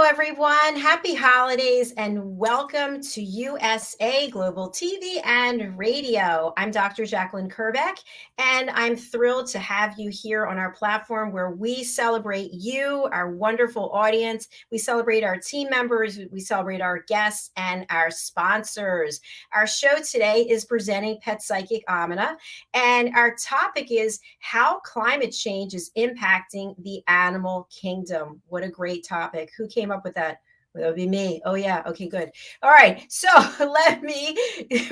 everyone. Happy holidays and welcome to USA Global TV and Radio. I'm Dr. Jacalyn KERBECK, and I'm thrilled to have you here on our platform where we celebrate you, our wonderful audience. We celebrate our team members, we celebrate our guests, and our sponsors. Our show today is presenting Pet Psychic AMINAH, and our topic is how climate change is impacting the animal kingdom. What a great topic. Who came up with that? Well, that would be me. Oh, yeah. Okay, good. All right. So let me,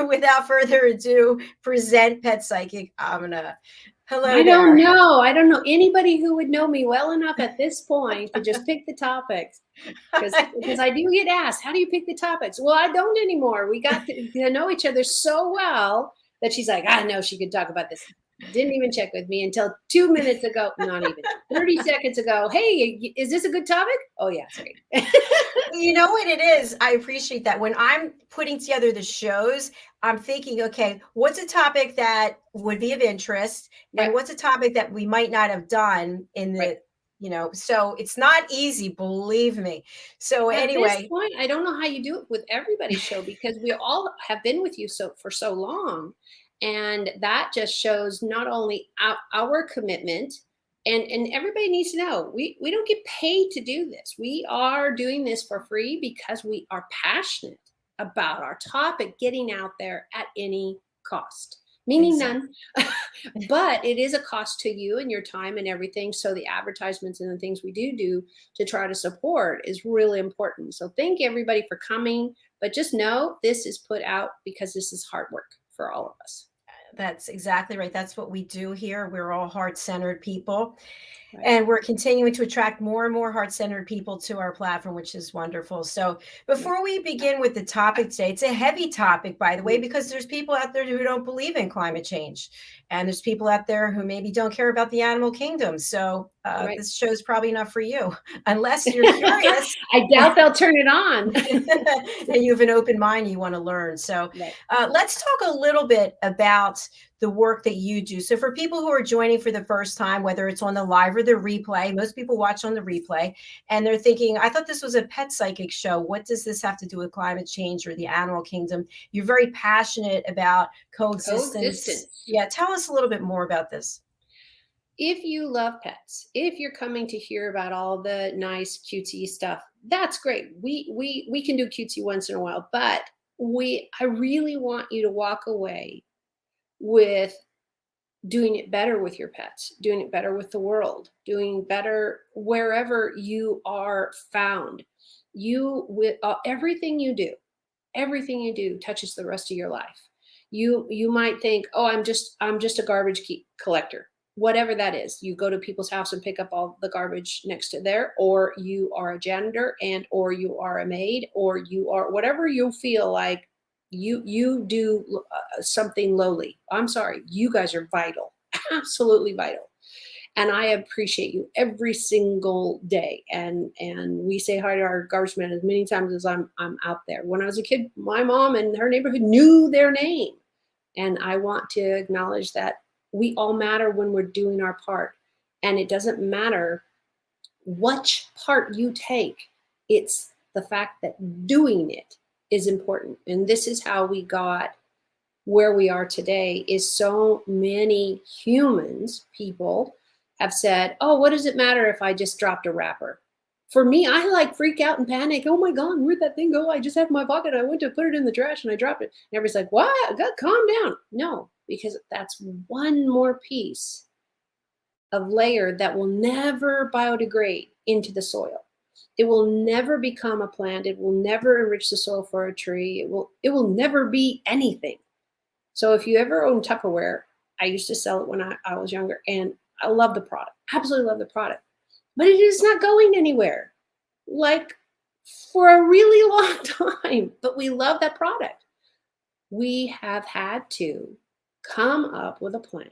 without further ado, present Pet Psychic AMINAH. Hello I there. don't know anybody who would know me well enough at this point to just pick the topics. Because I do get asked, how do you pick the topics? Well, I don't anymore. We got to know each other so well that she's like, I know she could talk about this. Didn't even check with me until 2 minutes ago, not even 30 seconds ago. Hey, is this a good topic? Oh, yeah, sorry. You know what it is? I appreciate that. When I'm putting together the shows, I'm thinking, okay, what's a topic that would be of interest? Right. And what's a topic that we might not have done in the, Right. So it's not easy, believe me. So At anyway. this point, I don't know how you do it with everybody's show because we all have been with you for so long. And that just shows not only our commitment, and everybody needs to know, we don't get paid to do this. We are doing this for free because we are passionate about our topic getting out there at any cost, meaning none. But it is a cost to you and your time and everything. So the advertisements and the things we do to try to support is really important. So thank everybody for coming. But just know this is put out because this is hard work for all of us. That's exactly right. That's what we do here. We're all heart-centered people. Right. And we're continuing to attract more and more heart-centered people to our platform, which is wonderful. So before we begin with the topic today, it's a heavy topic, by the way, because there's people out there who don't believe in climate change. And there's people out there who maybe don't care about the animal kingdom. So this show's probably not for you, unless you're curious. I doubt they'll turn it on. And you have an open mind, you want to learn. So let's talk a little bit about the work that you do. So for people who are joining for the first time, whether it's on the live or the replay, most people watch on the replay, and they're thinking, I thought this was a pet psychic show. What does this have to do with climate change or the animal kingdom? You're very passionate about coexistence. Yeah, tell us a little bit more about this. If you love pets, if you're coming to hear about all the nice cutesy stuff, that's great. We can do cutesy once in a while, but I really want you to walk away with doing it better with your pets, doing it better with the world, doing better wherever you are found. Everything you do touches the rest of your life. You might think, oh, I'm just a garbage collector. Whatever that is, you go to people's house and pick up all the garbage next to there, or you are a janitor, or you are a maid, or you are whatever you feel like you do something lowly. I'm sorry, you guys are vital, absolutely vital. And I appreciate you every single day. And we say hi to our garbage man as many times as I'm out there. When I was a kid, my mom and her neighborhood knew their name. And I want to acknowledge that we all matter when we're doing our part. And it doesn't matter which part you take. It's the fact that doing it is important. And this is how we got where we are today, is so many people have said, oh, what does it matter if I just dropped a wrapper? For me, I freak out and panic. Oh my God, where'd that thing go? I just had it in my pocket. I went to put it in the trash and I dropped it. And everybody's like, what? Calm down. No, because that's one more piece of layer that will never biodegrade into the soil. It will never become a plant. It will never enrich the soil for a tree. It will never be anything. So if you ever own Tupperware, I used to sell it when I was younger, and I love the product. Absolutely love the product. But it is not going anywhere, for a really long time. But we love that product. We have had to come up with a plan.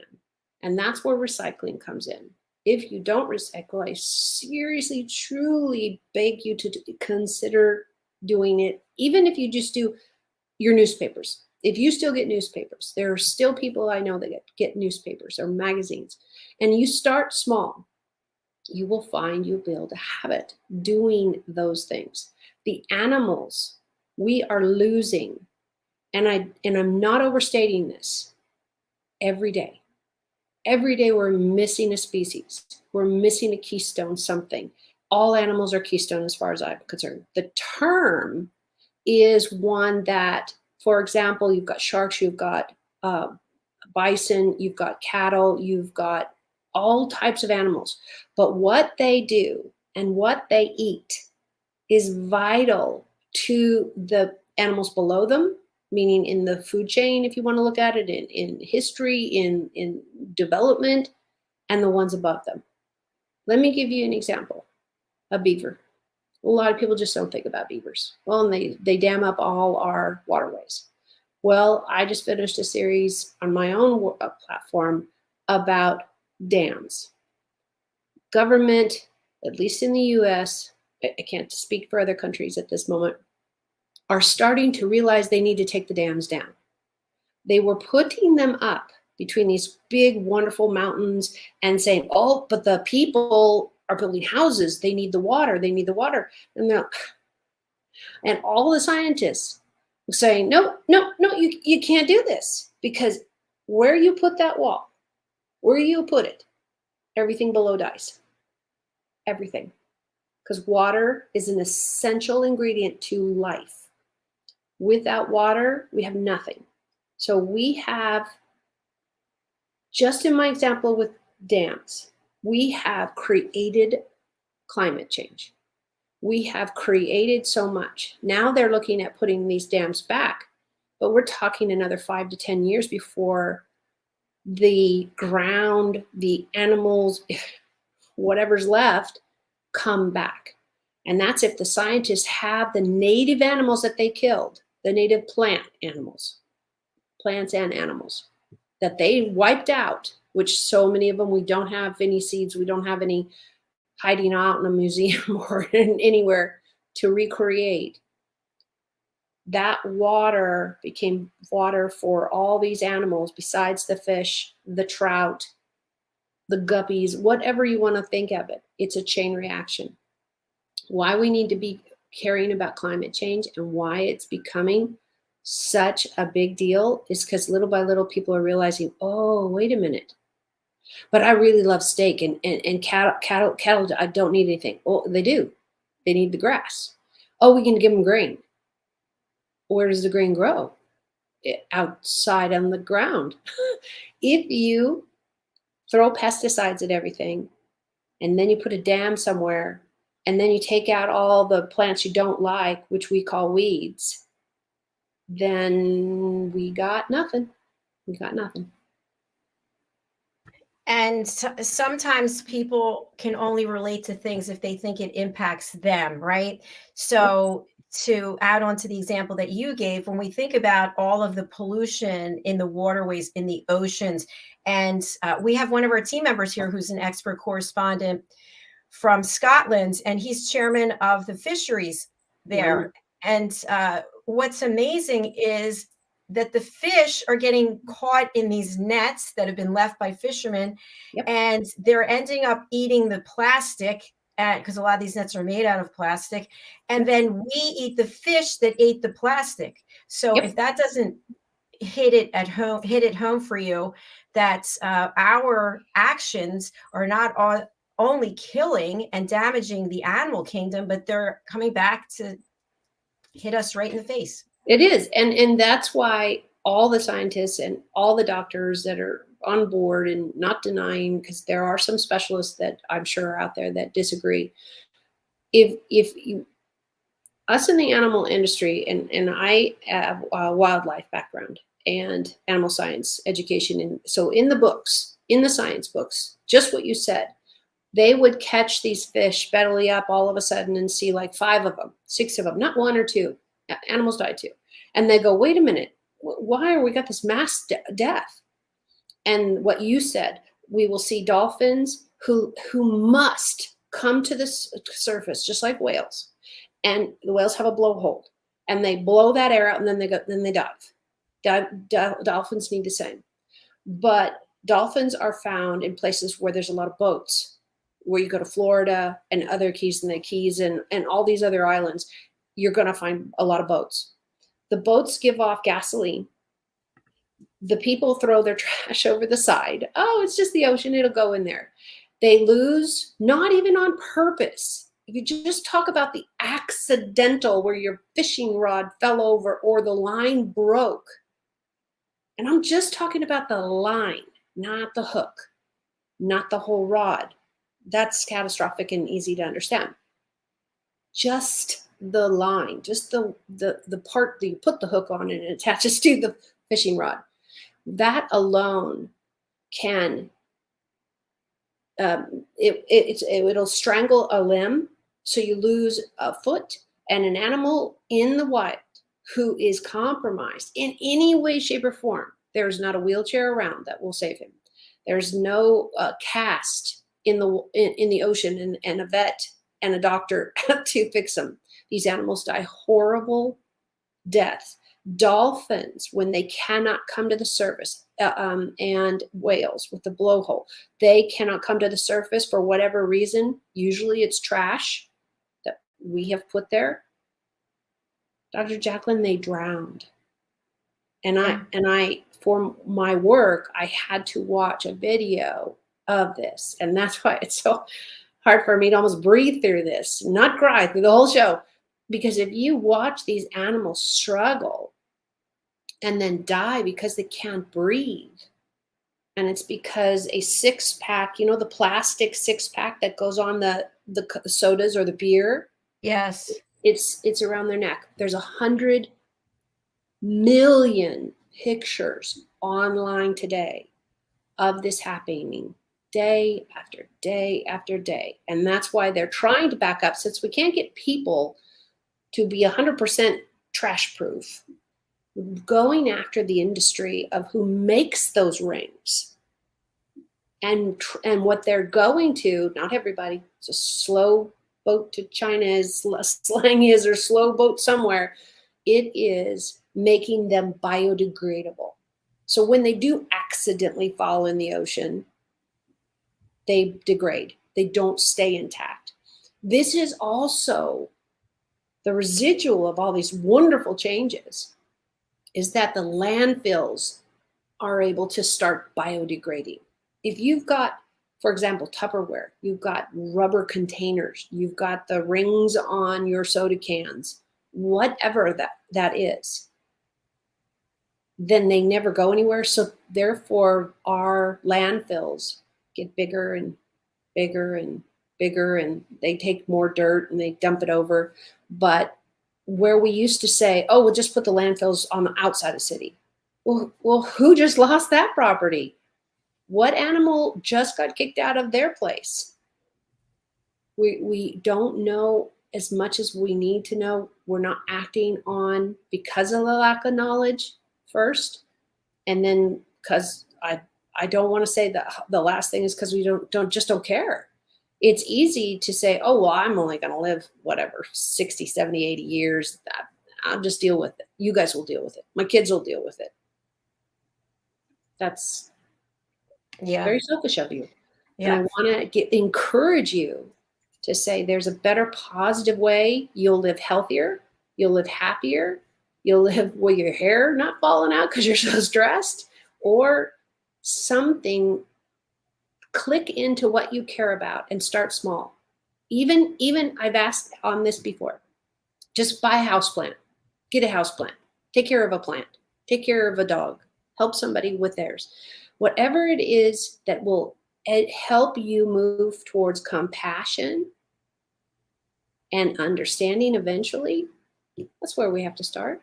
And that's where recycling comes in. If you don't recycle, I seriously, truly beg you to consider doing it. Even if you just do your newspapers. If you still get newspapers, there are still people I know that get newspapers or magazines. And you start small. you will find you'll build a habit doing those things. The animals we are losing, and I'm not overstating this, every day. Every day we're missing a species. We're missing a keystone something. All animals are keystone as far as I'm concerned. The term is one that, for example, you've got sharks, you've got bison, you've got cattle, you've got all types of animals. But what they do and what they eat is vital to the animals below them, meaning in the food chain, if you want to look at it, in history, in development, and the ones above them. Let me give you an example. A beaver. A lot of people just don't think about beavers. Well, and they dam up all our waterways. Well, I just finished a series on my own platform about dams. Government, at least in the US, I can't speak for other countries at this moment, are starting to realize they need to take the dams down. They were putting them up between these big, wonderful mountains and saying, oh, but the people are building houses. They need the water. They need the water. And all the scientists were saying, no, you can't do this, because where you put that wall, where you put it, everything below dies. Everything. Because water is an essential ingredient to life. Without water, we have nothing. So we have, just in my example with dams, we have created climate change. We have created so much. Now they're looking at putting these dams back, but we're talking another 5 to 10 years before the ground, the animals, whatever's left, come back. And that's if the scientists have the native animals that they killed, the native plants and animals that they wiped out, which so many of them, we don't have any seeds, we don't have any hiding out in a museum or anywhere to recreate. That water became water for all these animals besides the fish, the trout, the guppies, whatever you want to think of it. It's a chain reaction. Why we need to be caring about climate change and why it's becoming such a big deal is because little by little people are realizing, oh, wait a minute. But I really love steak and cattle, I don't need anything. Well, they do. They need the grass. Oh, we can give them grain. Where does the grain grow? Outside on the ground. If you throw pesticides at everything, and then you put a dam somewhere, and then you take out all the plants you don't like, which we call weeds, then we got nothing. We got nothing. And sometimes people can only relate to things if they think it impacts them, right? So to add on to the example that you gave, when we think about all of the pollution in the waterways, in the oceans, and we have one of our team members here who's an expert correspondent from Scotland, and he's chairman of the fisheries there. And what's amazing is that the fish are getting caught in these nets that have been left by fishermen, and they're ending up eating the plastic, because a lot of these nets are made out of plastic, and then we eat the fish that ate the plastic. So if that doesn't hit it home for you, that our actions are not only killing and damaging the animal kingdom, but they're coming back to hit us right in the face. It is. And that's why all the scientists and all the doctors that are on board and not denying, because there are some specialists that I'm sure are out there that disagree. If you, us in the animal industry, and I have a wildlife background and animal science education. And so in the books, in the science books, just what you said, they would catch these fish belly up all of a sudden and see like 5 of them, 6 of them, not 1 or 2. Animals die too. And they go, wait a minute, why are we got this mass death? And what you said, we will see dolphins who must come to the surface, just like whales. And the whales have a blowhole, and they blow that air out, and then they dive. Dolphins need the same. But dolphins are found in places where there's a lot of boats. where you go to Florida and other Keys and the Keys and all these other islands, you're going to find a lot of boats. The boats give off gasoline. The people throw their trash over the side. Oh, it's just the ocean. It'll go in there. They lose, not even on purpose. If you just talk about the accidental where your fishing rod fell over or the line broke, and I'm just talking about the line, not the hook, not the whole rod. That's catastrophic and easy to understand. Just the line, just the part that you put the hook on and it attaches to the fishing rod. That alone can, it'll strangle a limb, so you lose a foot. And an animal in the wild who is compromised in any way, shape, or form, there's not a wheelchair around that will save him. There's no cast in the ocean and a vet and a doctor to fix them. These animals die horrible death. Dolphins, when they cannot come to the surface, and whales with the blowhole, they cannot come to the surface for whatever reason. Usually it's trash that we have put there. Dr. Jacalyn, they drowned. And I, for my work, I had to watch a video of this. And that's why it's so hard for me to almost breathe through this, not cry through the whole show. Because if you watch these animals struggle and then die because they can't breathe, and it's because a 6-pack, you know, the plastic 6-pack that goes on the sodas or the beer. Yes. It's around their neck. There's 100 million pictures online today of this happening day after day after day. And that's why they're trying to back up, since we can't get people to be 100% trash proof, going after the industry of who makes those rings. And what they're going to, not everybody, it's a slow boat to China, as slang is, or slow boat somewhere. It is making them biodegradable. So when they do accidentally fall in the ocean, they degrade. They don't stay intact. This is also the residual of all these wonderful changes, is that the landfills are able to start biodegrading. If you've got, for example, Tupperware, you've got rubber containers, you've got the rings on your soda cans, whatever that is, then they never go anywhere. So therefore our landfills get bigger and bigger and bigger, and they take more dirt and they dump it over. But where we used to say, oh, we'll just put the landfills on the outside of the city. Well, who just lost that property? What animal just got kicked out of their place? We don't know as much as we need to know. We're not acting on because of the lack of knowledge first. And then because I don't want to say that the last thing is because we don't care. It's easy to say, oh, well, I'm only going to live whatever, 60, 70, 80 years. I'll just deal with it. You guys will deal with it. My kids will deal with it. That's very selfish of you. Yeah. And I want to encourage you to say there's a better, positive way. You'll live healthier. You'll live happier. You'll live with your hair not falling out because you're so stressed, or something. Click into what you care about and start small. Even I've asked on this before, just buy a house plant, get a house plant, take care of a plant, take care of a dog, help somebody with theirs. Whatever it is that will help you move towards compassion and understanding eventually, that's where we have to start.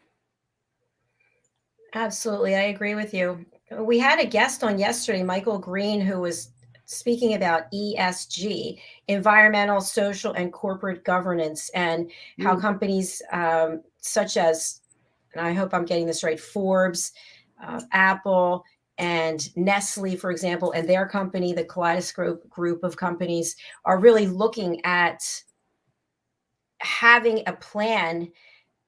Absolutely. I agree with you. We had a guest on yesterday, Michael Green, who was speaking about ESG, environmental, social, and corporate governance, and how companies such as, and I hope I'm getting this right, Forbes, Apple, and Nestle, for example, and their company, the Kaleidoscope group of companies, are really looking at having a plan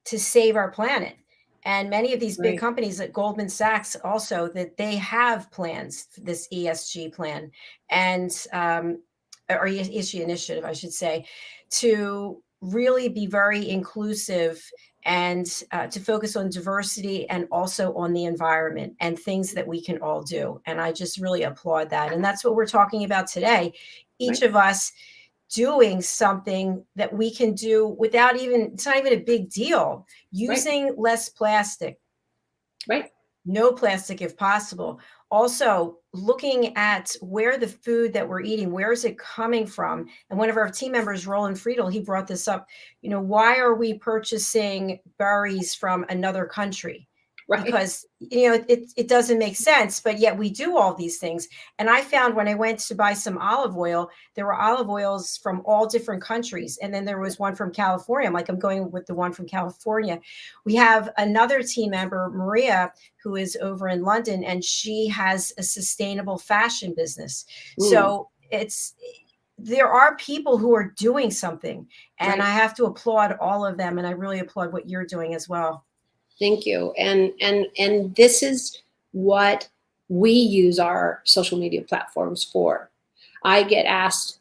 to save our planet. And many of these big companies at Goldman Sachs also, that they have plans, this ESG plan. And or issue initiative, I should say, to really be very inclusive and to focus on diversity and also on the environment and things that we can all do. And I just really applaud that. And that's what we're talking about today. Each Right. of us doing something that we can do without even, it's not even a big deal, using less plastic, Right. no plastic if possible. Also, looking at where the food that we're eating, where is it coming from? And one of our team members, Roland Friedel, he brought this up. You know, why are we purchasing berries from another country? Right. Because, you know, it doesn't make sense, but yet we do all these things. And I found when I went to buy some olive oil, there were olive oils from all different countries. And then there was one from California. I'm like, I'm going with the one from California. We have another team member, Maria, who is over in London, and she has a sustainable fashion business. So there are people who are doing something, and I have to applaud all of them. And I really applaud what you're doing as well. Thank you. And this is what we use our social media platforms for. I get asked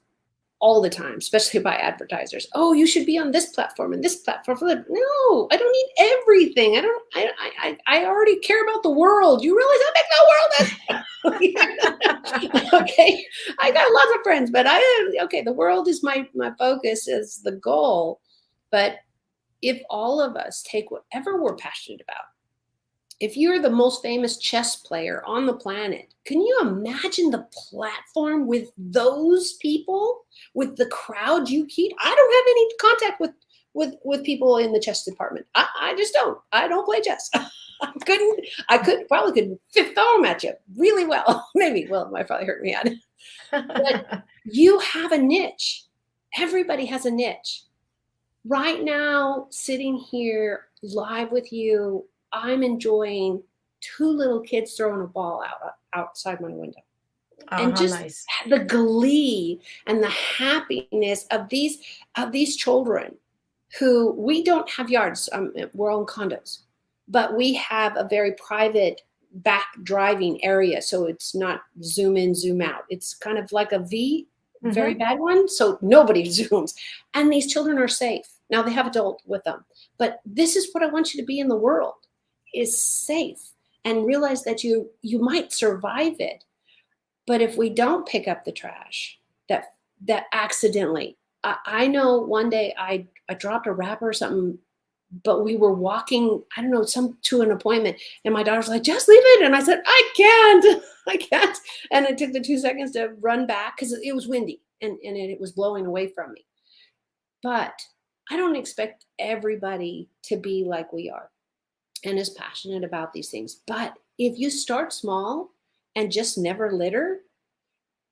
all the time, especially by advertisers, oh, you should be on this platform and this platform. No, I don't need everything. I already care about the world. You realize how big the world is? Okay. I got lots of friends, but the world is my focus, is the goal. But if all of us take whatever we're passionate about, if you're the most famous chess player on the planet, can you imagine the platform with those people, with the crowd you keep? I don't have any contact with people in the chess department. I just don't. I don't play chess. I probably could fifth arm at you really well. Maybe. Well, it might probably hurt me out. But you have a niche. Everybody has a niche. Right now, sitting here live with you, I'm enjoying two little kids throwing a ball outside my window. And just nice. The glee and the happiness of these children who, we don't have yards. We're on condos, but we have a very private back driving area. So it's not zoom in, zoom out. It's kind of like a V, very bad one. So nobody zooms. And these children are safe. Now they have adults with them. But this is what I want you to be in the world, is safe, and realize that you might survive it. But if we don't pick up the trash, that accidentally, I know one day I dropped a wrapper or something, but we were walking, I don't know, to an appointment, and my daughter's like, just leave it. And I said, I can't. And it took the 2 seconds to run back because it was windy and it was blowing away from me. But I don't expect everybody to be like we are and as passionate about these things. But if you start small and just never litter,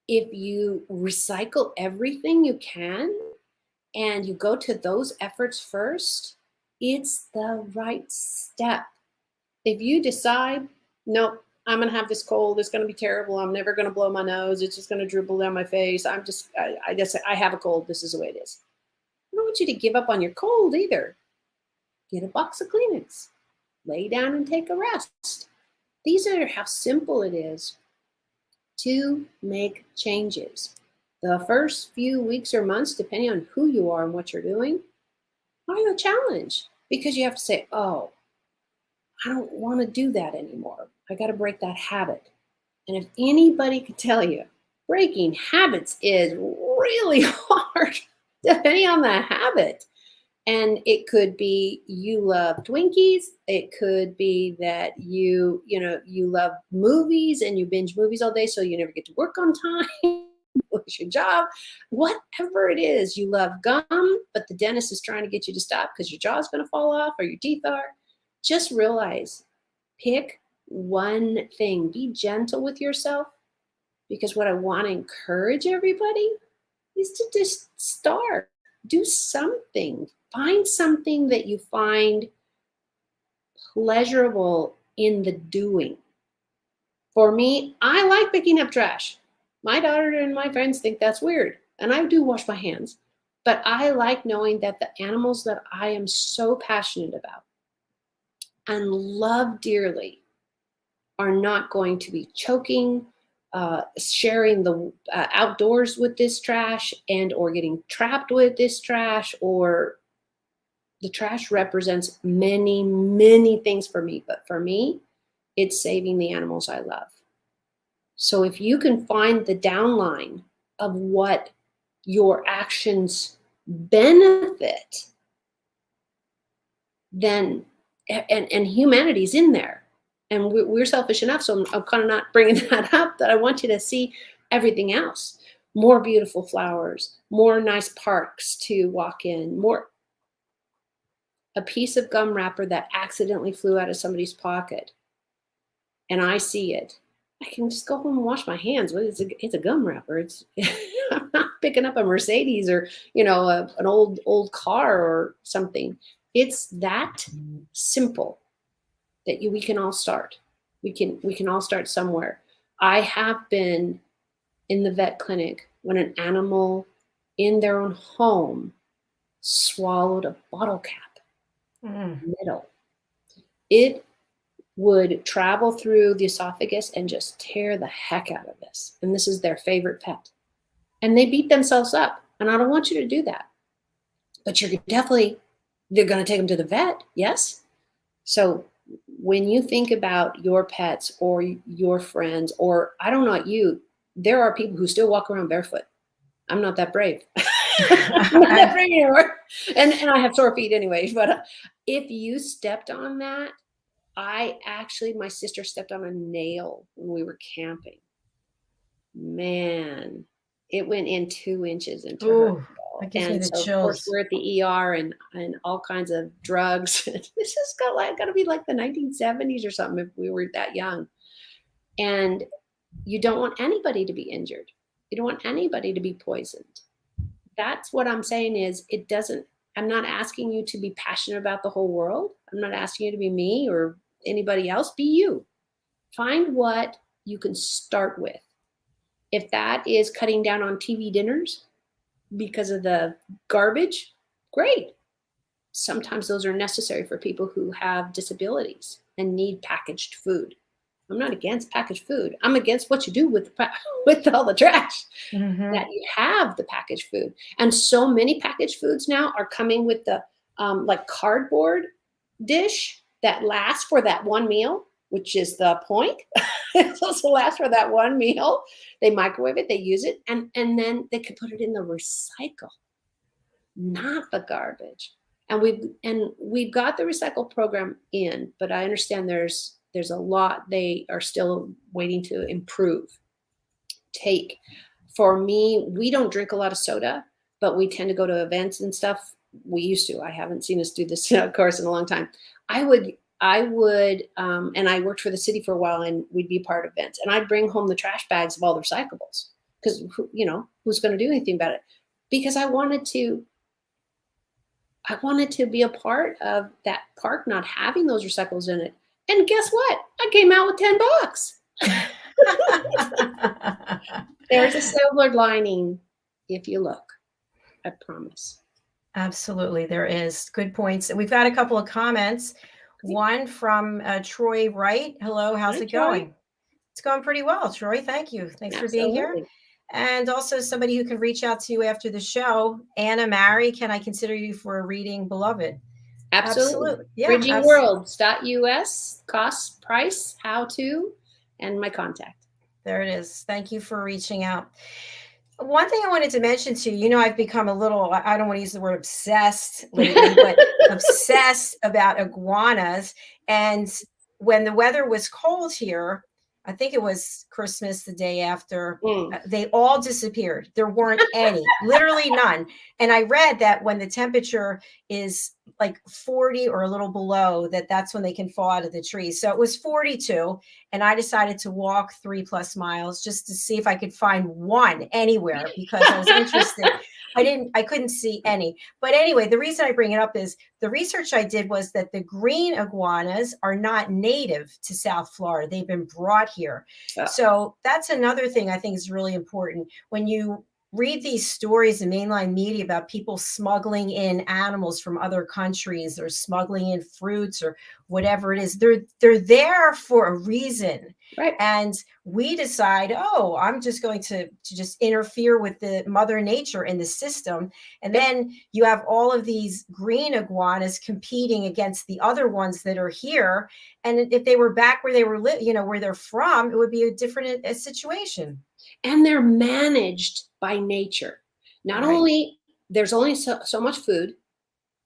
if you recycle everything you can and you go to those efforts first, it's the right step. If you decide, nope, I'm going to have this cold, it's going to be terrible, I'm never going to blow my nose, it's just going to dribble down my face, I have a cold, this is the way it is. I don't want you to give up on your cold either. Get a box of Kleenex. Lay down and take a rest. These are how simple it is to make changes. The first few weeks or months, depending on who you are and what you're doing, are a challenge, because you have to say, oh, I don't want to do that anymore. I got to break that habit. And if anybody could tell you, breaking habits is really hard, depending on the habit. And it could be you love Twinkies. It could be that you love movies and you binge movies all day, so you never get to work on time. What's your job? Whatever it is, you love gum, but the dentist is trying to get you to stop because your jaw's going to fall off or your teeth are. Just realize, pick one thing. Be gentle with yourself, because what I want to encourage everybody is to just start. Do something. Find something that you find pleasurable in the doing. For me, I like picking up trash. My daughter and my friends think that's weird, and I do wash my hands. But I like knowing that the animals that I am so passionate about and love dearly are not going to be choking sharing the outdoors with this trash, and or getting trapped with this trash, or the trash represents many, many things for me. But for me, it's saving the animals I love. So if you can find the downline of what your actions benefit, then, and humanity's in there. And we're selfish enough, so I'm kind of not bringing that up, that I want you to see everything else. More beautiful flowers, more nice parks to walk in, more. A piece of gum wrapper that accidentally flew out of somebody's pocket, and I see it, I can just go home and wash my hands. It's a gum wrapper. It's I'm not picking up a Mercedes or an old car or something. It's that simple that we can all start. We can all start somewhere. I have been in the vet clinic when an animal in their own home swallowed a bottle cap. Middle. It would travel through the esophagus and just tear the heck out of this. And this is their favorite pet. And they beat themselves up. And I don't want you to do that. But they're going to take them to the vet. Yes. So when you think about your pets or your friends, or I don't know you, there are people who still walk around barefoot. I'm not that brave. I'm not that brave anymore. And I have sore feet anyway. But if you stepped on that, my sister stepped on a nail when we were camping. Man, it went in 2 inches into her nail. That gives me the chills. Of course, we're at the ER and all kinds of drugs. This is got to be like the 1970s or something if we were that young. And you don't want anybody to be injured. You don't want anybody to be poisoned. That's what I'm saying is I'm not asking you to be passionate about the whole world. I'm not asking you to be me or anybody else. Be you. Find what you can start with. If that is cutting down on TV dinners because of the garbage, great. Sometimes those are necessary for people who have disabilities and need packaged food. I'm not against packaged food. I'm against what you do with all the trash. That you have the packaged food. And so many packaged foods now are coming with the like cardboard dish that lasts for that one meal, which is the point. It's supposed to last for that one meal. They microwave it, they use it, and then they could put it in the recycle, not the garbage. And we've got the recycle program in, but I understand there's a lot they are still waiting to improve. For me, we don't drink a lot of soda, but we tend to go to events and stuff. We used to. I haven't seen us do this, of course, in a long time. I would, and I worked for the city for a while, and we'd be part of events. And I'd bring home the trash bags of all the recyclables because, who's going to do anything about it? Because I wanted to be a part of that park not having those recyclables in it. And guess what? I came out with $10. There's a silver lining if you look. I promise. Absolutely, there is. Good points. We've got a couple of comments. One from Troy Wright. Hello, how's it going? It's going pretty well, Troy. Thank you. Thanks for being here. And also somebody who can reach out to you after the show. Anna Mary, can I consider you for a reading, beloved? Absolutely. Yeah, bridgingworlds.us, cost, price, how to, and my contact. There it is. Thank you for reaching out. One thing I wanted to mention to you, I've become a little, I don't want to use the word obsessed lately, but obsessed about iguanas. And when the weather was cold here, I think it was Christmas the day after, they all disappeared. There weren't any, literally none. And I read that when the temperature is like 40 or a little below, that's when they can fall out of the tree. So it was 42. And I decided to walk 3+ miles just to see if I could find one anywhere because I was interested. I couldn't see any. But anyway, the reason I bring it up is the research I did was that the green iguanas are not native to South Florida. They've been brought here. So that's another thing I think is really important. When you read these stories in mainline media about people smuggling in animals from other countries or smuggling in fruits or whatever it is, they're there for a reason. Right. And we decide, oh, I'm just going to just interfere with the mother nature in the system. And Yep. then you have all of these green iguanas competing against the other ones that are here. And if they were back where they were, where they're from, it would be a different situation. And they're managed by nature. Not Right. only there's only so much food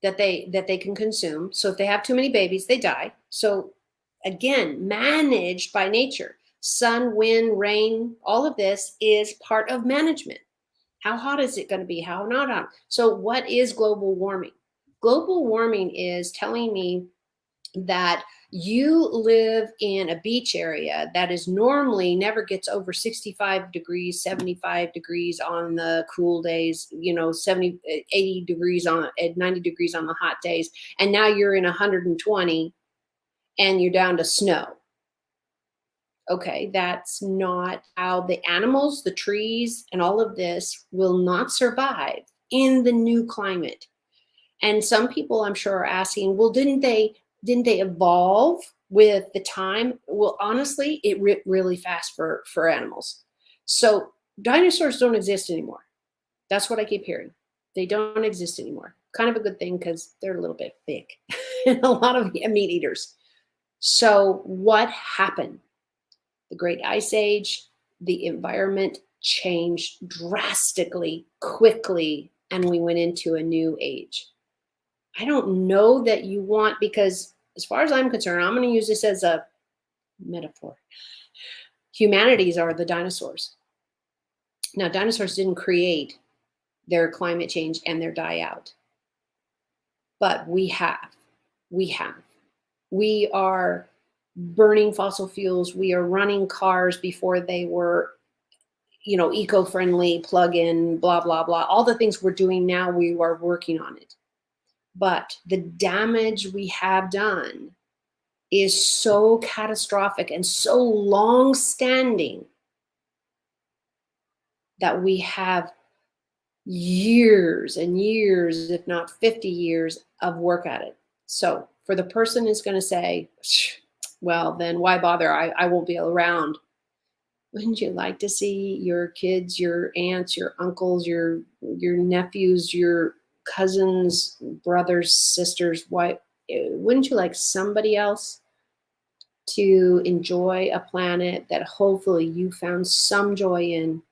that they can consume. So if they have too many babies, they die. So again, managed by nature. Sun, wind, rain, all of this is part of management. How hot is it going to be? How not hot? So what is global warming? Global warming is telling me that you live in a beach area that is normally never gets over 65 degrees, 75 degrees on the cool days, 70, 80 degrees on at 90 degrees on the hot days. And now you're in 120 and you're down to snow. Okay, that's not how the animals, the trees, and all of this will not survive in the new climate. And some people, I'm sure, are asking, well, didn't they evolve with the time? Well, honestly, it really fast for animals. So dinosaurs don't exist anymore. That's what I keep hearing. They don't exist anymore. Kind of a good thing because they're a little bit big and a lot of meat eaters. So what happened? The Great Ice Age, the environment changed drastically, quickly, and we went into a new age. I don't know that you want, because as far as I'm concerned, I'm going to use this as a metaphor. Humanities are the dinosaurs. Now, dinosaurs didn't create their climate change and their die out, but we have. We are burning fossil fuels. We are running cars before they were, eco-friendly, plug-in, blah, blah, blah. All the things we're doing now, we are working on it. But the damage we have done is so catastrophic and so long-standing that we have years and years, if not 50 years, of work at it. So for the person who's going to say, well, then why bother? I won't be around. Wouldn't you like to see your kids, your aunts, your uncles, your nephews, your cousins, brothers, sisters, wife? Wouldn't you like somebody else to enjoy a planet that hopefully you found some joy in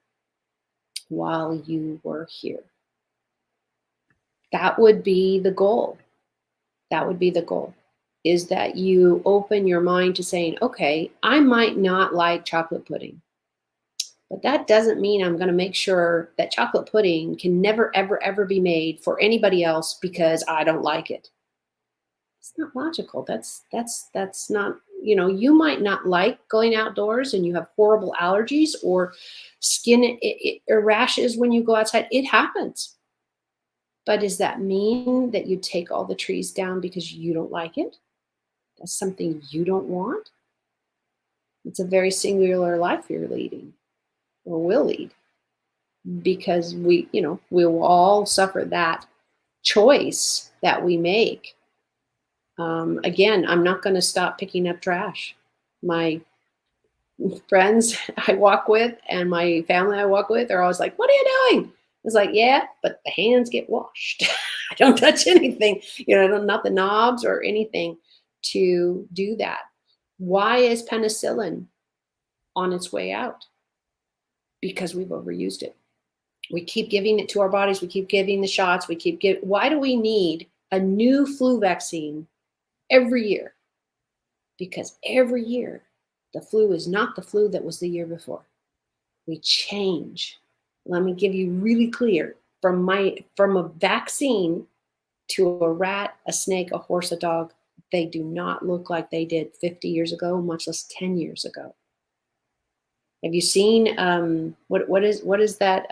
while you were here? That would be the goal. That would be the goal, is that you open your mind to saying, okay, I might not like chocolate pudding, but that doesn't mean I'm going to make sure that chocolate pudding can never, ever, ever be made for anybody else because I don't like it. It's not logical. That's not, you might not like going outdoors and you have horrible allergies or skin rashes when you go outside. It happens. But does that mean that you take all the trees down because you don't like it? That's something you don't want? It's a very singular life you're leading or will lead, because we will all suffer that choice that we make. Again, I'm not going to stop picking up trash. My friends I walk with and my family I walk with are always like, what are you doing? It's like, yeah, but the hands get washed. I don't touch anything, not the knobs or anything to do that. Why is penicillin on its way out? Because we've overused it. We keep giving it to our bodies. We keep giving the shots. Why do we need a new flu vaccine every year? Because every year the flu is not the flu that was the year before. We change. Let me give you really clear, from a vaccine to a rat, a snake, a horse, a dog, they do not look like they did 50 years ago, much less 10 years ago. Have you seen what is that?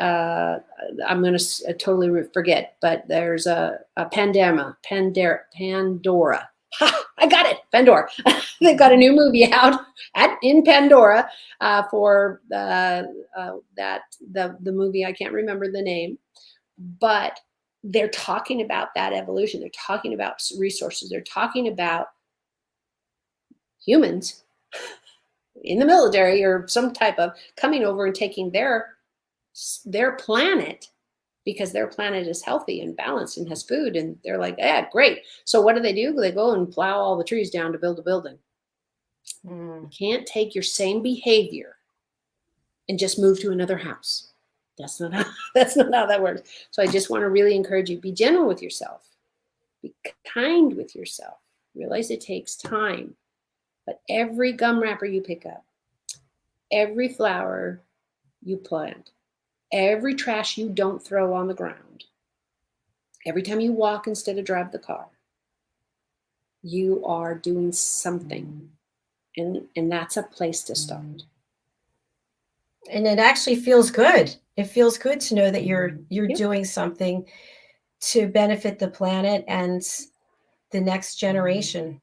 I'm going to totally forget, but there's a Pandora. Ha, I got it, Pandora. They've got a new movie out in Pandora for the movie. I can't remember the name, but they're talking about that evolution. They're talking about resources. They're talking about humans in the military or some type of coming over and taking their planet, because their planet is healthy and balanced and has food, and they're like, yeah, great. So what do? They go and plow all the trees down to build a building. You can't take your same behavior and just move to another house. That's not how that works. So I just want to really encourage you, be gentle with yourself, be kind with yourself. Realize it takes time, but every gum wrapper you pick up, every flower you plant, every trash you don't throw on the ground, every time you walk instead of drive the car, you are doing something. And that's a place to start. And it actually feels good. It feels good to know that you're doing something to benefit the planet and the next generation.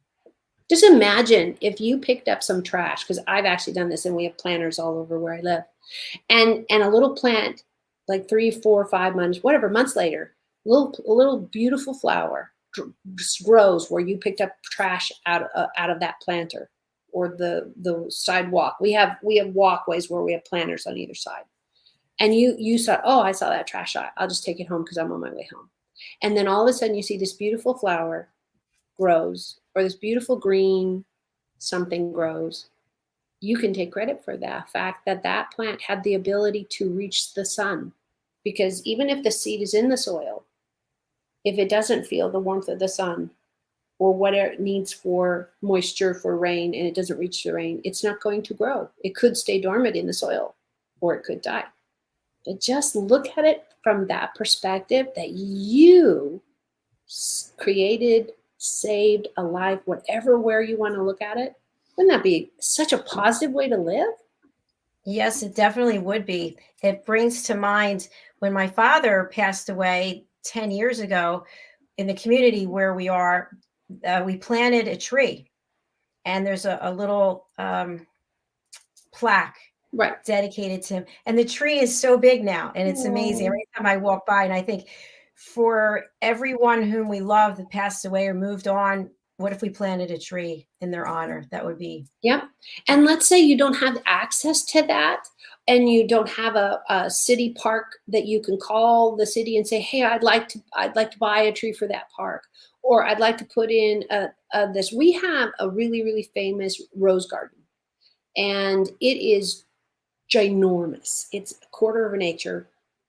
Just imagine if you picked up some trash, because I've actually done this, and we have planters all over where I live, and a little plant, like 3, 4, 5 months, whatever, months later, a little beautiful flower grows where you picked up trash out of that planter, or the sidewalk. We have walkways where we have planters on either side. And you thought, oh, I saw that trash. I'll just take it home because I'm on my way home. And then all of a sudden you see this beautiful flower grows, or this beautiful green something grows. You can take credit for that fact that that plant had the ability to reach the sun. Because even if the seed is in the soil, if it doesn't feel the warmth of the sun, or what it needs for moisture, for rain, and it doesn't reach the rain, it's not going to grow. It could stay dormant in the soil, or it could die. But just look at it from that perspective, that you created, saved, alive, whatever, where you want to look at it. Wouldn't that be such a positive way to live? Yes, it definitely would be. It brings to mind when my father passed away 10 years ago, in the community where we are, we planted a tree, and there's a little plaque dedicated to him. And the tree is so big now, and it's amazing. Every time I walk by, and I think, for everyone whom we love that passed away or moved on, what if we planted a tree in their honor? That would be. Yep. And let's say you don't have access to that, and you don't have a city park that you can call the city and say, hey, I'd like to buy a tree for that park, or I'd like to put in this. We have a really, really famous rose garden, and it is ginormous. It's a quarter of an acre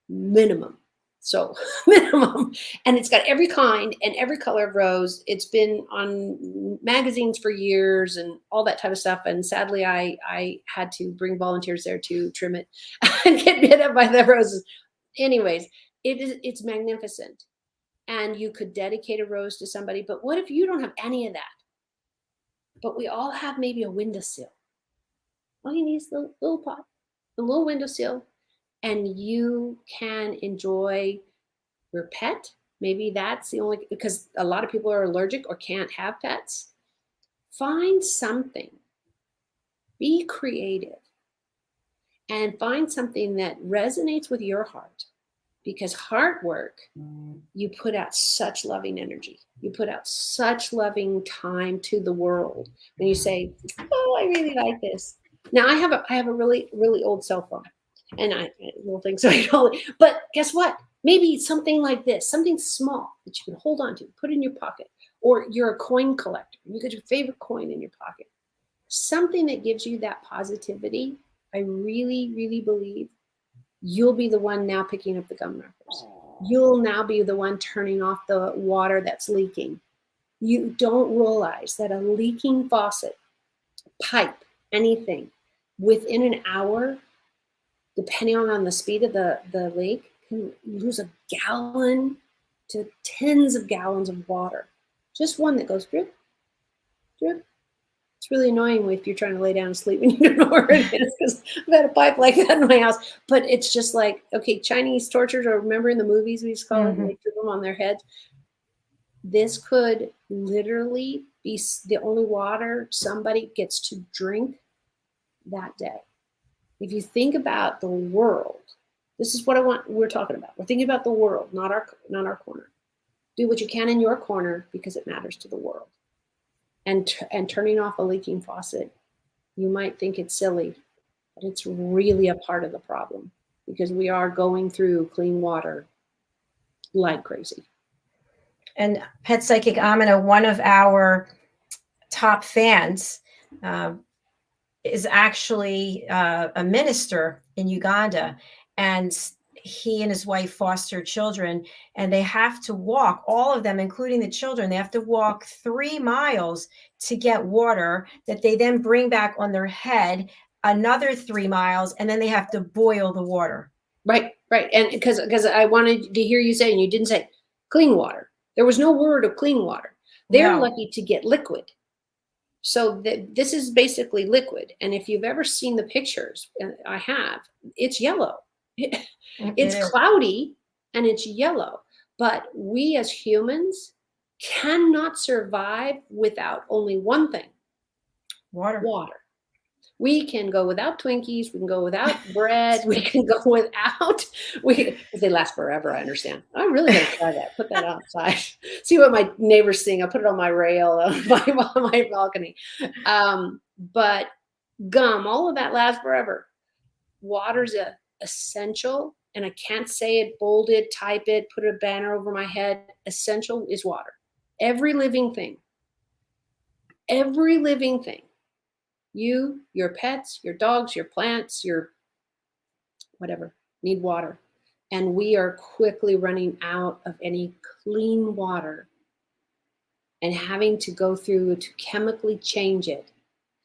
minimum. So minimum. And it's got every kind and every color of rose. It's been on magazines for years and all that type of stuff. And sadly, I had to bring volunteers there to trim it and get bit up by the roses. Anyways, it's magnificent. And you could dedicate a rose to somebody. But what if you don't have any of that? But we all have maybe a windowsill. All you need is a little pot, a little windowsill, and you can enjoy your pet. Maybe that's the only, because a lot of people are allergic or can't have pets. Find something, be creative, and find something that resonates with your heart, because heart work, you put out such loving energy. You put out such loving time to the world when you say, oh, I really like this. Now I have a really, really old cell phone, and I will think so. But guess what? Maybe something like this, something small that you can hold on to, put in your pocket, or you're a coin collector. You got your favorite coin in your pocket. Something that gives you that positivity. I really, really believe you'll be the one now picking up the gum wrappers. You'll now be the one turning off the water that's leaking. You don't realize that a leaking faucet, pipe, anything, within an hour, depending on the speed of the leak, can lose a gallon to tens of gallons of water. Just one that goes drip, drip. It's really annoying if you're trying to lay down and sleep and you don't know where it is, because I've had a pipe like that in my house. But it's just like, okay, Chinese tortures, or remember in the movies we used to call it, and they threw them on their heads. This could literally be the only water somebody gets to drink that day. If you think about the world, this is what we're talking about. We're thinking about the world, not our corner. Do what you can in your corner, because it matters to the world. And turning off a leaking faucet You might think it's silly, but it's really a part of the problem, because we are going through clean water like crazy. And Pet Psychic Amina, one of our top fans, is actually a minister in Uganda, and he and his wife foster children, and they have to walk, all of them, including the children, they have to walk 3 miles to get water that they then bring back on their head, another 3 miles, and then they have to boil the water. Right. And because I wanted to hear you say, and you didn't say clean water. There was no word of clean water. They're No. lucky to get liquid. So this is basically liquid. And if you've ever seen the pictures, and I have, it's yellow. It's cloudy and it's yellow. But we as humans cannot survive without only one thing. Water. We can go without Twinkies. We can go without bread. We can go without, if they last forever, I understand. I'm really going to try that. Put that outside. See what my neighbors think. I'll put it on my rail, on my balcony. But gum, all of that lasts forever. Water's essential. And I can't say it, bold it, type it, put a banner over my head. Essential is water. Every living thing. You, your pets, your dogs, your plants, your whatever, need water. And we are quickly running out of any clean water and having to go through to chemically change it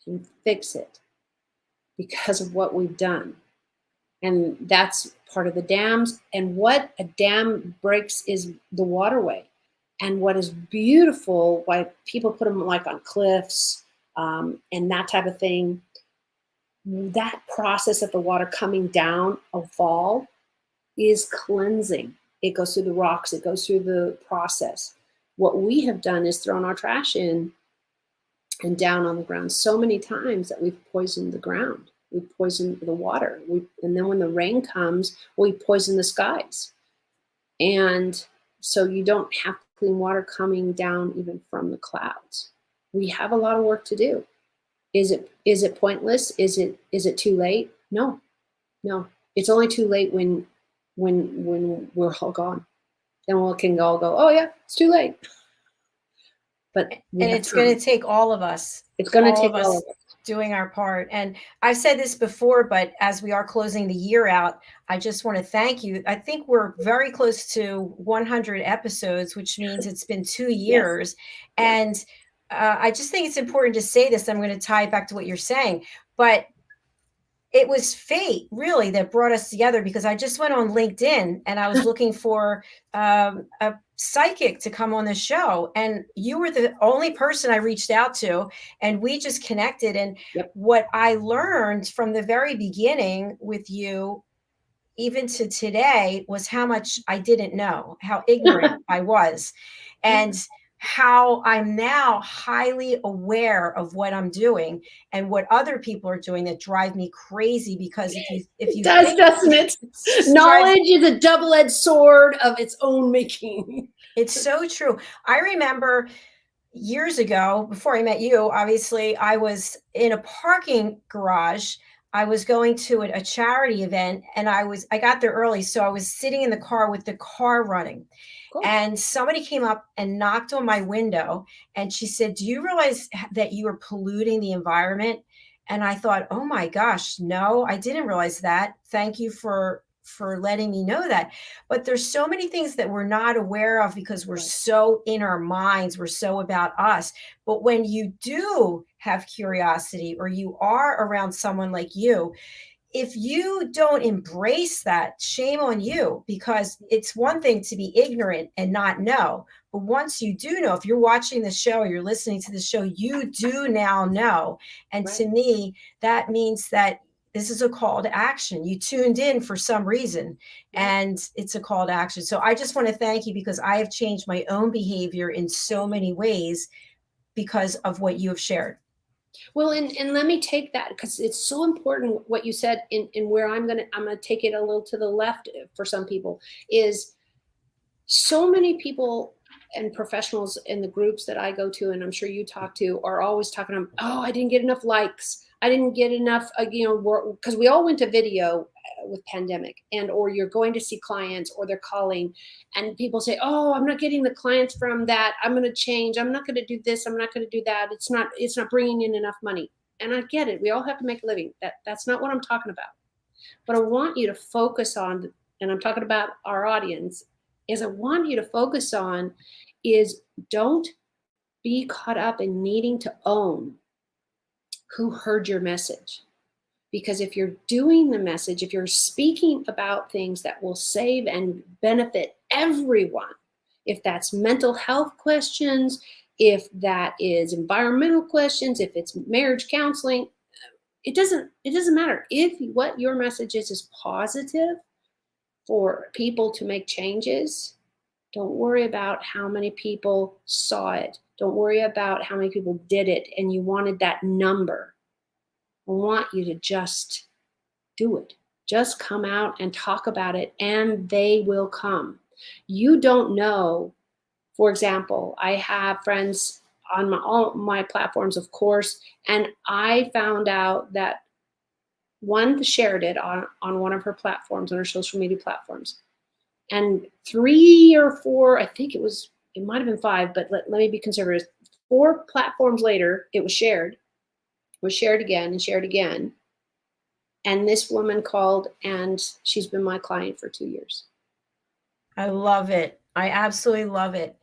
and fix it because of what we've done. And that's part of the dams. And what a dam breaks is the waterway. And what is beautiful, why people put them like on cliffs, and that type of thing, that process of the water coming down a fall is cleansing. It goes through the rocks, it goes through the process. What we have done is thrown our trash in and down on the ground so many times that we've poisoned the ground. We've poisoned the water. And then when the rain comes, we poison the skies. And so you don't have clean water coming down even from the clouds. We have a lot of work to do. Is it pointless? Is it too late? No. It's only too late when we're all gone. Then we can all go, oh yeah, it's too late. But it's going to take all of us. It's going to take all of us doing our part. And I've said this before, but as we are closing the year out, I just want to thank you. I think we're very close to 100 episodes, which means it's been 2 years. Yes. And I just think it's important to say this. I'm going to tie it back to what you're saying, but it was fate really that brought us together, because I just went on LinkedIn and I was looking for a psychic to come on the show, and you were the only person I reached out to, and we just connected. And what I learned from the very beginning with you, even to today, was how much I didn't know, how ignorant I was, and how I'm now highly aware of what I'm doing and what other people are doing that drive me crazy. Because if you does, doesn't it? Knowledge is a double-edged sword of its own making. It's so true. I remember years ago, before I met you, obviously, I was in a parking garage. I was going to a charity event, and I got there early. So I was sitting in the car with the car running. Cool. And somebody came up and knocked on my window, and she said, "Do you realize that you are polluting the environment?" And I thought, oh my gosh, no, I didn't realize that. Thank you for letting me know that. But there's so many things that we're not aware of because we're so in our minds, we're so about us. But when you do have curiosity, or you are around someone like you, if you don't embrace that, shame on you, because it's one thing to be ignorant and not know. But once you do know, if you're watching the show or you're listening to the show, you do now know. And to me, that means that this is a call to action. You tuned in for some reason, and it's a call to action. So I just want to thank you, because I have changed my own behavior in so many ways because of what you have shared. Well, and let me take that, because it's so important what you said, in where I'm gonna take it a little to the left for some people, is so many people and professionals in the groups that I go to, and I'm sure you talk to, are always talking about, oh, I didn't get enough likes. I didn't get enough, because we all went to video with pandemic, and or you're going to see clients or they're calling, and people say, oh, I'm not getting the clients from that. I'm going to change. I'm not going to do this. I'm not going to do that. It's not bringing in enough money. And I get it. We all have to make a living. That's not what I'm talking about. What I want you to focus on, and I'm talking about our audience, is I want you to focus on is don't be caught up in needing to own who heard your message. Because if you're doing the message, if you're speaking about things that will save and benefit everyone, if that's mental health questions, if that is environmental questions, if it's marriage counseling, it doesn't matter. If what your message is positive for people to make changes, don't worry about how many people saw it. Don't worry about how many people did it and you wanted that number. I want you to just do it. Just come out and talk about it, and they will come. You don't know. For example, I have friends on all my platforms, of course, and I found out that one shared it on one of her platforms, on her social media platforms. And 3 or 4, I think it might have been 5, but let me be conservative. 4 platforms later, it was shared again and shared again. And this woman called, and she's been my client for 2 years. I love it. I absolutely love it.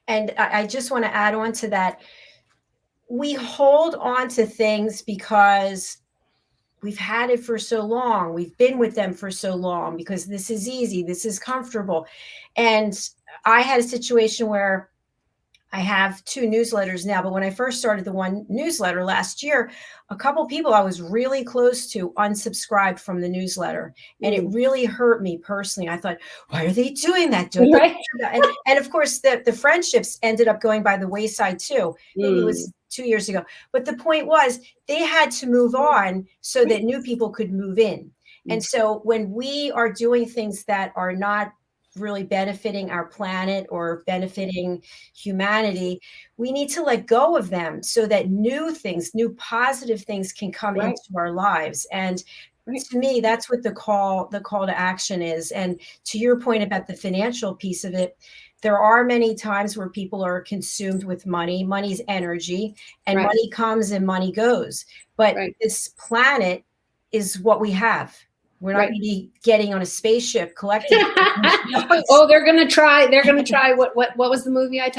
And I just want to add on to that. We hold on to things because we've had it for so long. We've been with them for so long because this is easy. This is comfortable. And I had a situation where I have 2 newsletters now, but when I first started the one newsletter last year, a couple people I was really close to unsubscribed from the newsletter. And it really hurt me personally. I thought, why are they doing that? Right. And of course, the friendships ended up going by the wayside too. Maybe it was 2 years ago. But the point was they had to move on so that new people could move in. And so when we are doing things that are not really benefiting our planet or benefiting humanity, we need to let go of them so that new things, new positive things can come into our lives. And to me, that's what the call to action is. And to your point about the financial piece of it, there are many times where people are consumed with money. Money's energy, and money comes and money goes. But this planet is what we have. We're not going to be getting on a spaceship collecting. Oh, they're going to try. They're going to try. What was the movie I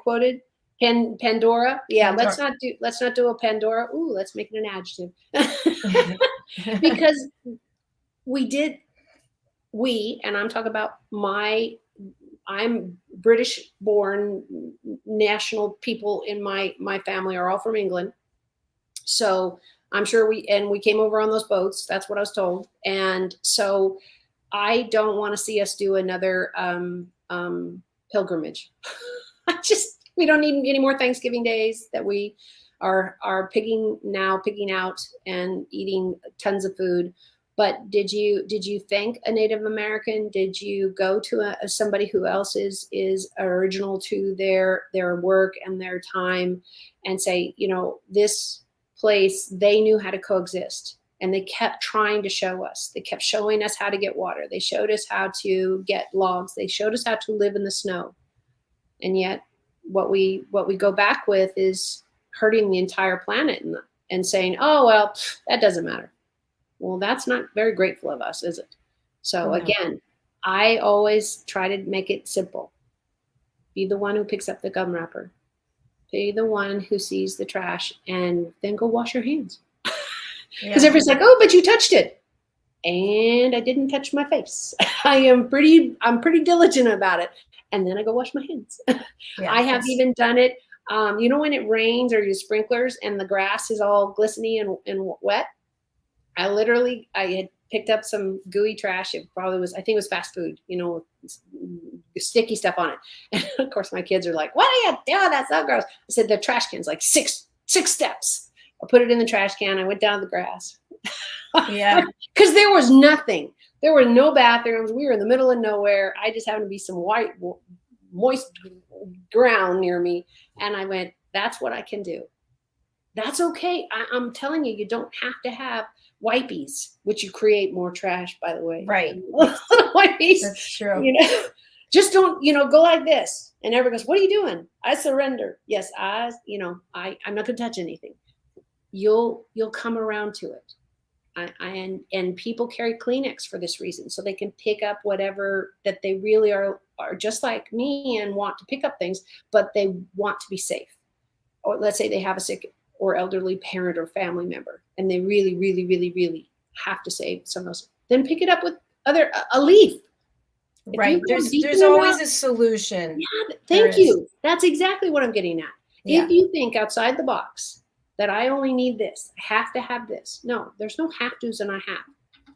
quoted? Pandora. Yeah. Pandora. Let's not do a Pandora. Ooh, let's make it an adjective. Because and I'm talking about I'm British born, national people in my family are all from England. So I'm sure we came over on those boats. That's what I was told. And so I don't want to see us do another pilgrimage. We don't need any more Thanksgiving days that we are picking out and eating tons of food. But did you thank a Native American? Did you go to somebody who else is original to their work and their time and say, this place, they knew how to coexist, and they kept trying to show us. They kept showing us how to get water. They showed us how to get logs. They showed us how to live in the snow. And yet what we go back with is hurting the entire planet and saying, oh, well, that doesn't matter. Well, that's not very grateful of us, is it? So again, I always try to make it simple. Be the one who picks up the gum wrapper. Be the one who sees the trash, and then go wash your hands. Because everyone's like, oh, but you touched it. And I didn't touch my face. I'm pretty diligent about it. And then I go wash my hands. I have even done it. When it rains or you sprinklers and the grass is all glistening and wet, I had picked up some gooey trash. It probably was, I think it was fast food, sticky stuff on it. And of course my kids are like, what are you doing? That's so gross. I said, the trash can's like six steps. I put it in the trash can. I went down to the grass. Yeah. Because there was nothing. There were no bathrooms. We were in the middle of nowhere. I just happened to be some white, moist ground near me. And I went, that's what I can do. That's okay. I'm telling you, you don't have to have wipies, which you create more trash, by the way. Right. Wipies, That's true. you know, just don't, go like this. And everyone goes, what are you doing? I surrender. Yes, I'm not going to touch anything. You'll come around to it. And people carry Kleenex for this reason, so they can pick up whatever that they really are just like me and want to pick up things, but they want to be safe. Or let's say they have a sick or elderly parent or family member, and they really, really, really, really have to save some of those. Then pick it up with a leaf. Right. There's always a solution. Yeah, thank you. That's exactly what I'm getting at. Yeah. If you think outside the box, that I only need this, I have to have this. No, there's no have to's and I have.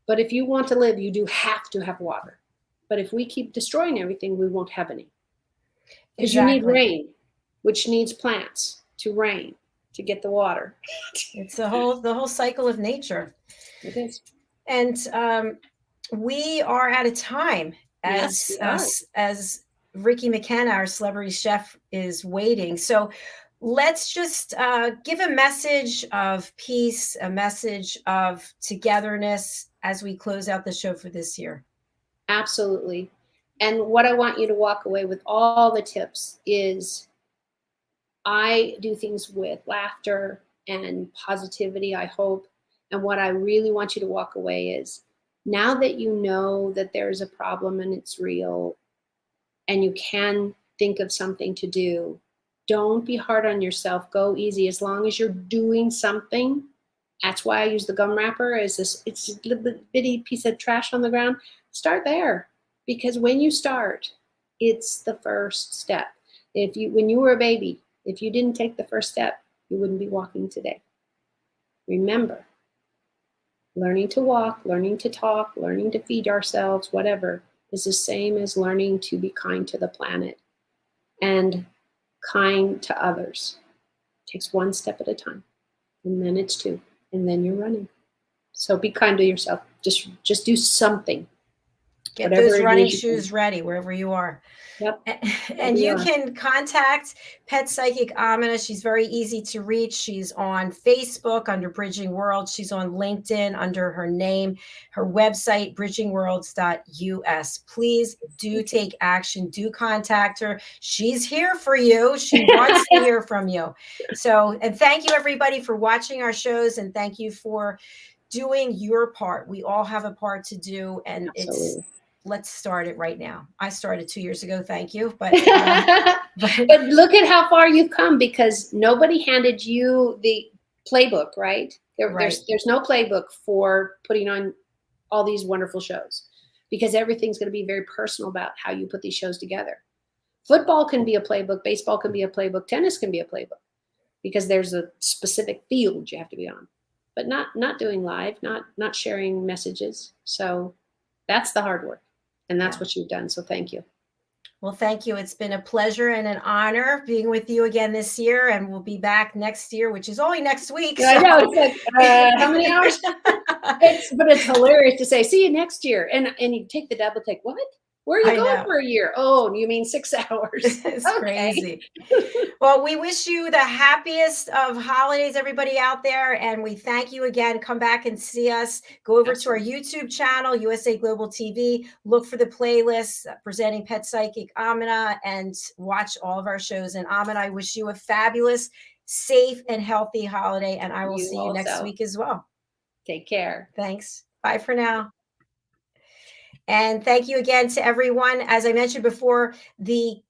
But if you want to live, you do have to have water. But if we keep destroying everything, we won't have any. Because you need rain, which needs plants to rain, to get the water. It's the whole cycle of nature. It is. And we are out of time as Ricky McKenna, our celebrity chef, is waiting. So let's just give a message of peace, a message of togetherness as we close out the show for this year. Absolutely. And what I want you to walk away with, all the tips, is I do things with laughter and positivity, I hope. And what I really want you to walk away is, now that you know that there's a problem and it's real, and you can think of something to do, don't be hard on yourself. Go easy. As long as you're doing something. That's why I use the gum wrapper. It's a little bitty piece of trash on the ground. Start there, because when you start, it's the first step. When you were a baby, if you didn't take the first step, you wouldn't be walking today. Remember, learning to walk, learning to talk, learning to feed ourselves, whatever, is the same as learning to be kind to the planet and kind to others. It takes one step at a time, and then it's two, and then you're running. So be kind to yourself. Just do something. Get those running shoes ready wherever you are. Yep. And you can contact Pet Psychic AMINAH. She's very easy to reach. She's on Facebook under Bridging World. She's on LinkedIn under her name. Her website, bridgingworlds.us. Please do take action. Do contact her. She's here for you. She wants to hear from you. So, and thank you everybody for watching our shows, and thank you for doing your part. We all have a part to do, and Absolutely. Let's start it right now. I started 2 years ago. Thank you. But look at how far you've come, because nobody handed you the playbook, right? There's no playbook for putting on all these wonderful shows, because everything's going to be very personal about how you put these shows together. Football can be a playbook. Baseball can be a playbook. Tennis can be a playbook, because there's a specific field you have to be on, but not doing live, not sharing messages. So that's the hard work. And that's what you've done. So thank you. Well, thank you. It's been a pleasure and an honor being with you again this year. And we'll be back next year, which is only next week. So. I know. It's like, how many hours? But it's hilarious to say, see you next year. And you take the double take. What? Where are you going for a year? Oh, you mean 6 hours? It's crazy. Well, we wish you the happiest of holidays, everybody out there. And we thank you again. Come back and see us. Go over to our YouTube channel, USA Global TV. Look for the playlist presenting Pet Psychic AMINAH, and watch all of our shows. And AMINAH, I wish you a fabulous, safe, and healthy holiday. And I will see you next week as well. Take care. Thanks. Bye for now. And thank you again to everyone. As I mentioned before, the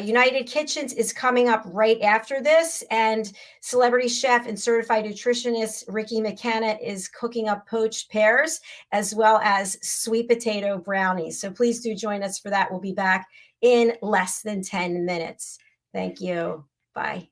United Kitchens is coming up right after this, and celebrity chef and certified nutritionist Ricky McKenna is cooking up poached pears as well as sweet potato brownies. So please do join us for that. We'll be back in less than 10 minutes. Thank you. Bye.